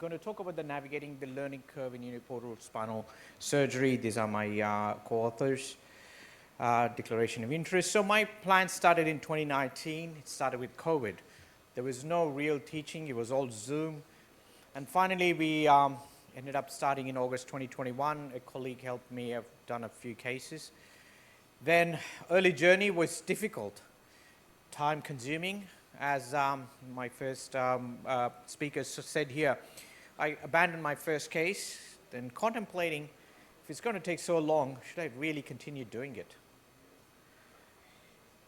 going to talk about the navigating the learning curve in uniportal spinal surgery. These are my co-authors. Declaration of interest. So my plan started in 2019. It started with COVID. There was no real teaching. It was all Zoom. And finally, we ended up starting in August 2021. A colleague helped me. I've done a few cases. Then early journey was difficult, time consuming. As my first speaker said here, I abandoned my first case, then contemplating if it's going to take so long, should I really continue doing it?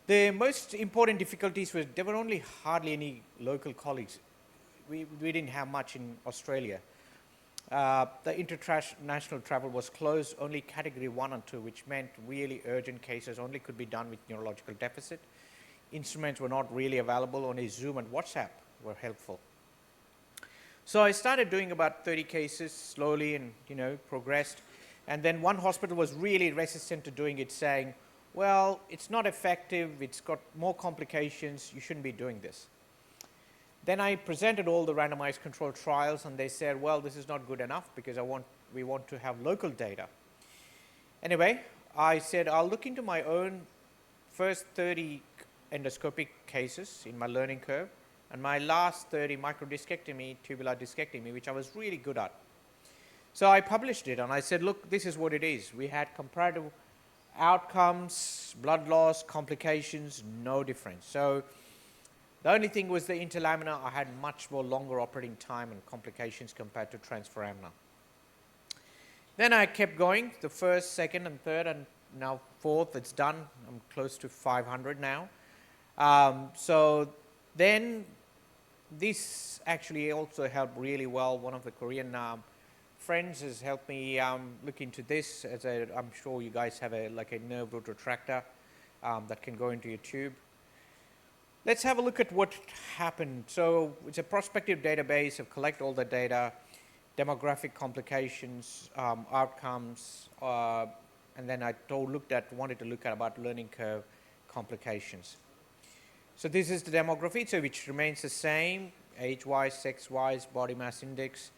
The most important difficulties were there were only hardly any local colleagues. We didn't have much in Australia. The international travel was closed, only category 1 and 2, which meant really urgent cases only could be done with neurological deficit. Instruments were not really available, only Zoom and WhatsApp were helpful. So I started doing about 30 cases slowly and progressed. And then one hospital was really resistant to doing it, saying, well, it's not effective, it's got more complications, you shouldn't be doing this. Then I presented all the randomized controlled trials and they said, well, this is not good enough because we want to have local data. Anyway, I said, I'll look into my own first 30 endoscopic cases in my learning curve and my last 30 microdiscectomy, tubular discectomy, which I was really good at. So I published it and I said, look, this is what it is. We had comparative outcomes, blood loss, complications, no difference. So the only thing was the interlaminar. I had much more longer operating time and complications compared to transforaminal. Then I kept going, the first, second, and third, and now fourth, it's done. I'm close to 500 now. So then this actually also helped really well. One of the Korean friends has helped me look into this. I'm sure you guys have a nerve root retractor that can go into your tube. Let's have a look at what happened. So it's a prospective database of collect all the data, demographic complications, outcomes, and then I wanted to look at about learning curve complications. So this is the demography, so which remains the same, age-wise, sex-wise, body mass index,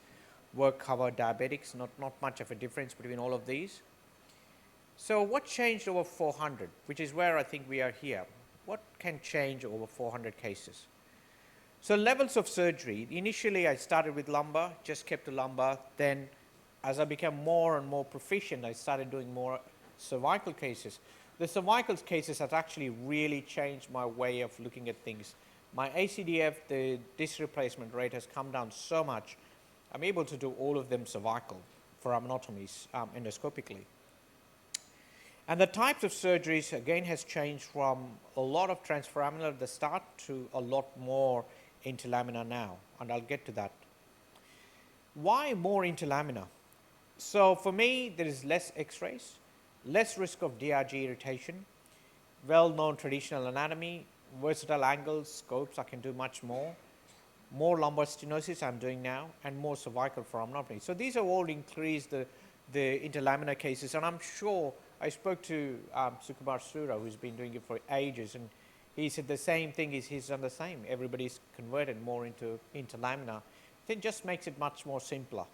work cover, diabetics, not much of a difference between all of these. So what changed over 400, which is where I think we are here? What can change over 400 cases? So levels of surgery. Initially, I started with lumbar, just kept the lumbar. Then as I became more and more proficient, I started doing more cervical cases. The cervical cases have actually really changed my way of looking at things. My ACDF, the disc replacement rate, has come down so much. I'm able to do all of them cervical for amyotomies endoscopically. And the types of surgeries, again, has changed from a lot of transforaminal at the start to a lot more interlaminar now, and I'll get to that. Why more interlaminar? So for me, there is less X-rays, less risk of DRG irritation, well-known traditional anatomy, versatile angles, scopes, I can do much more lumbar stenosis I'm doing now, and more cervical for amyotomy. So these have all increased the interlaminar cases, and I'm sure I spoke to Sukumar Sura, who's been doing it for ages, and he said the same thing is he's done the same. Everybody's converted more into interlaminar. It just makes it much more simpler.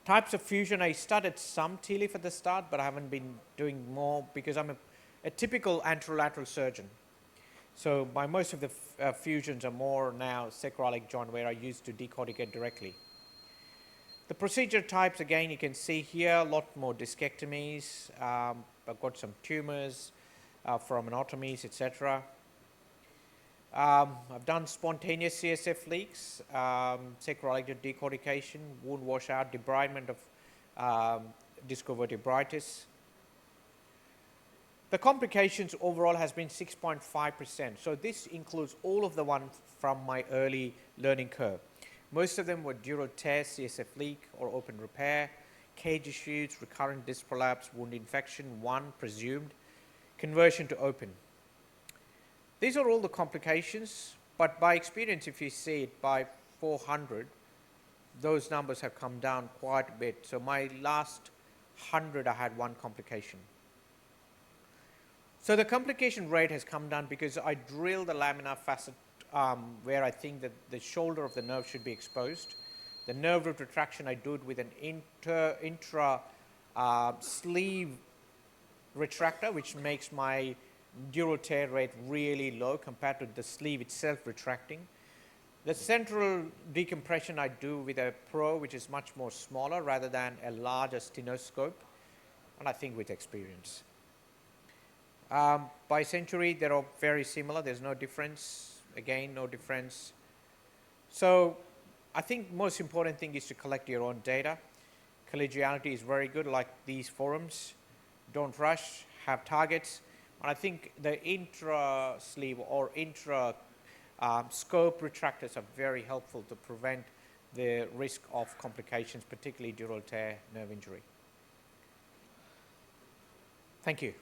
Types of fusion, I started some TLIF at the start, but I haven't been doing more because I'm a typical anterolateral surgeon. So most of the fusions are more now sacroiliac joint where I used to decorticate directly. The procedure types, again, you can see here, a lot more discectomies. I've got some tumors for amyotomies, etc. I've done spontaneous CSF leaks, sacroiliac decortication, wound washout, debridement of discovertebritis. The complications overall has been 6.5%. So this includes all of the ones from my early learning curve. Most of them were dural tear, CSF leak, or open repair, cage issues, recurrent disc prolapse, wound infection, one presumed, conversion to open. These are all the complications, but by experience, if you see it by 400, those numbers have come down quite a bit. So my last 100, I had one complication. So the complication rate has come down because I drilled the laminar facet where I think that the shoulder of the nerve should be exposed. The nerve root retraction, I do it with an intra sleeve retractor, which makes my dural tear rate really low compared to the sleeve itself retracting. The central decompression I do with a Pro, which is much more smaller rather than a larger stenoscope, and I think with experience. By century, they're all very similar. There's no difference. Again, no difference. So I think most important thing is to collect your own data. Collegiality is very good, like these forums. Don't rush, have targets. And I think the intra-sleeve or intra-scope retractors are very helpful to prevent the risk of complications, particularly dural tear nerve injury. Thank you.